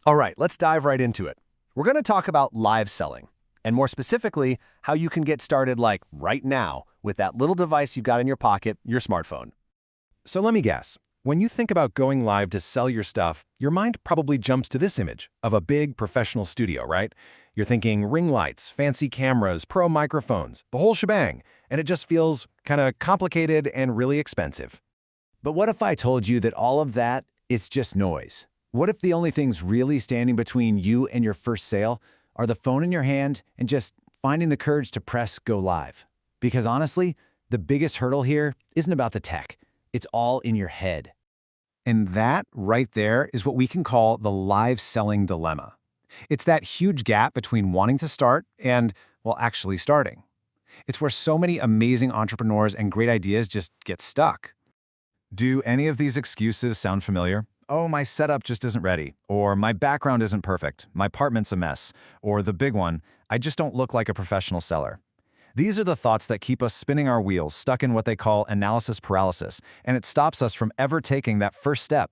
All right, let's dive right into it. We're going to talk about live selling, and more specifically, how you can get started like right now with that little device you've got in your pocket, your smartphone. So let me guess. When you think about going live to sell your stuff, your mind probably jumps to this image of a big professional studio, right? You're thinking ring lights, fancy cameras, pro microphones, the whole shebang, and it just feels kind of complicated and really expensive. But what if I told you that all of that, it's just noise? What if the only things really standing between you and your first sale are the phone in your hand and just finding the courage to press go live? Because honestly, the biggest hurdle here isn't about the tech. It's all in your head. And that right there is what we can call the live selling dilemma. It's that huge gap between wanting to start and, well, actually starting. It's where so many amazing entrepreneurs and great ideas just get stuck. Do any of these excuses sound familiar? Oh, my setup just isn't ready, or my background isn't perfect, my apartment's a mess, or the big one, I just don't look like a professional seller. These are the thoughts that keep us spinning our wheels, stuck in what they call analysis paralysis, and it stops us from ever taking that first step.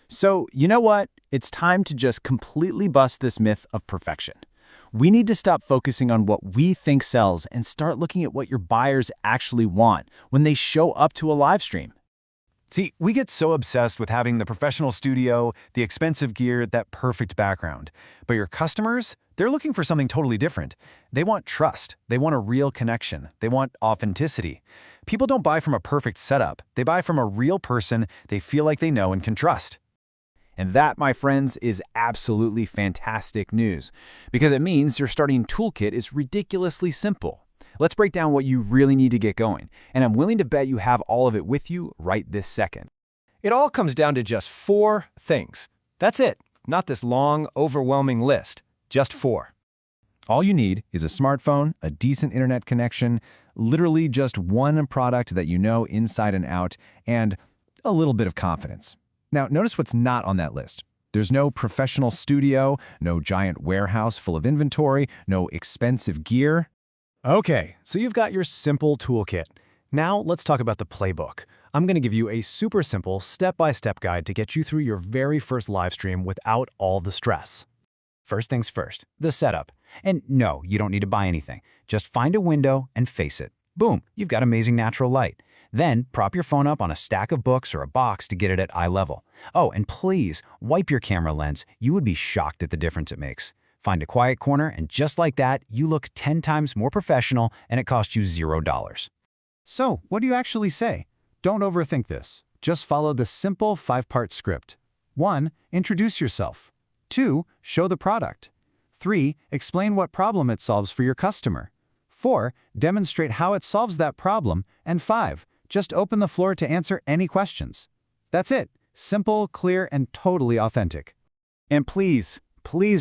So, you know what? It's time to just completely bust this myth of perfection. We need to stop focusing on what we think sells and start looking at what your buyers actually want when they show up to a live stream. See, we get so obsessed with having the professional studio, the expensive gear, that perfect background. But your customers, they're looking for something totally different. They want trust. They want a real connection. They want authenticity. People don't buy from a perfect setup. They buy from a real person they feel like they know and can trust. And that, my friends, is absolutely fantastic news, because it means your starting toolkit is ridiculously simple. Let's break down what you really need to get going, and I'm willing to bet you have all of it with you right this second. It all comes down to just 4 things. That's it, not this long, overwhelming list. Just 4. All you need is a smartphone, a decent internet connection, literally just one product that you know inside and out, and a little bit of confidence. Now, notice what's not on that list. There's no professional studio, no giant warehouse full of inventory, no expensive gear. Okay, so you've got your simple toolkit. Now let's talk about the playbook. I'm going to give you a super simple step-by-step guide to get you through your very first live stream without all the stress. First things first, the setup. And no, you don't need to buy anything. Just find a window and face it. Boom, you've got amazing natural light. Then prop your phone up on a stack of books or a box to get it at eye level. Oh, and please wipe your camera lens. You would be shocked at the difference it makes. Find a quiet corner, and just like that, you look 10 times more professional, and it costs you $0. So, what do you actually say? Don't overthink this. Just follow the simple 5-part script. 1. Introduce yourself. 2. Show the product. 3. Explain what problem it solves for your customer. 4. Demonstrate how it solves that problem. And 5. Just open the floor to answer any questions. That's it. Simple, clear, and totally authentic. And please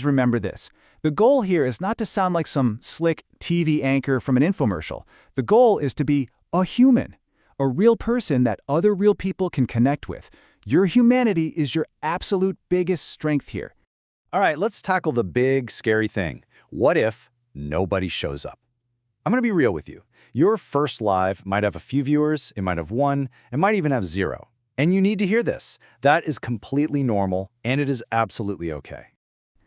remember this. The goal here is not to sound like some slick TV anchor from an infomercial. The goal is to be a human, a real person that other real people can connect with. Your humanity is your absolute biggest strength here. All right, let's tackle the big, scary thing. What if nobody shows up? I'm going to be real with you. Your first live might have a few viewers, it might have 1, it might even have 0. And you need to hear this. That is completely normal, and it is absolutely okay.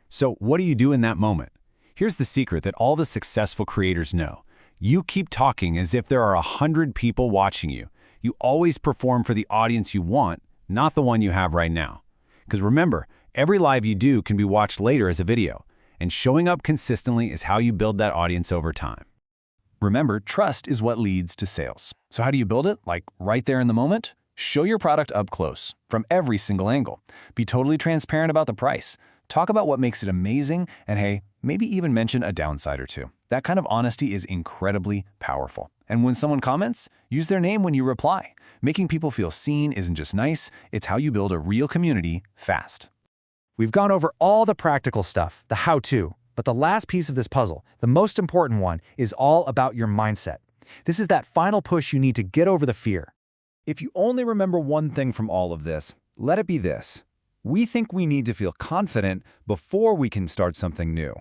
So what do you do in that moment? Here's the secret that all the successful creators know. You keep talking as if there are 100 people watching you. You always perform for the audience you want, not the one you have right now. Because remember, every live you do can be watched later as a video, and showing up consistently is how you build that audience over time. Remember, trust is what leads to sales. So how do you build it? Like right there in the moment? Show your product up close, from every single angle. Be totally transparent about the price. Talk about what makes it amazing, and hey, maybe even mention a downside or two. That kind of honesty is incredibly powerful. And when someone comments, use their name when you reply. Making people feel seen isn't just nice, it's how you build a real community fast. We've gone over all the practical stuff, the how-to, but the last piece of this puzzle, the most important one, is all about your mindset. This is that final push you need to get over the fear. If you only remember one thing from all of this, let it be this. We think we need to feel confident before we can start something new.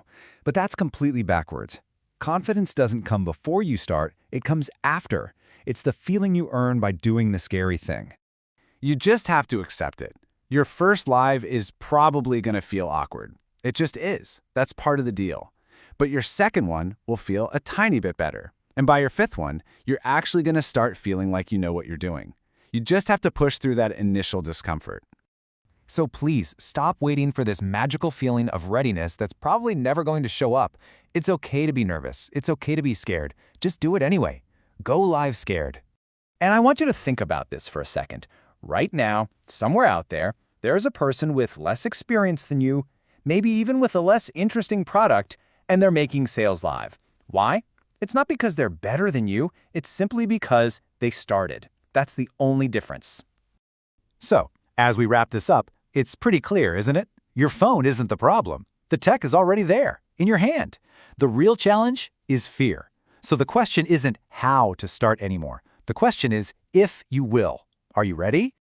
But that's completely backwards. Confidence doesn't come before you start, it comes after. It's the feeling you earn by doing the scary thing. You just have to accept it. Your first live is probably going to feel awkward. It just is. That's part of the deal. But your second one will feel a tiny bit better. And by your fifth one, you're actually going to start feeling like you know what you're doing. You just have to push through that initial discomfort. So please, stop waiting for this magical feeling of readiness that's probably never going to show up. It's okay to be nervous. It's okay to be scared. Just do it anyway. Go live scared. And I want you to think about this for a second. Right now, somewhere out there, there's a person with less experience than you, maybe even with a less interesting product, and they're making sales live. Why? It's not because they're better than you. It's simply because they started. That's the only difference. So, as we wrap this up, it's pretty clear, isn't it? Your phone isn't the problem. The tech is already there, in your hand. The real challenge is fear. So the question isn't how to start anymore. The question is if you will. Are you ready?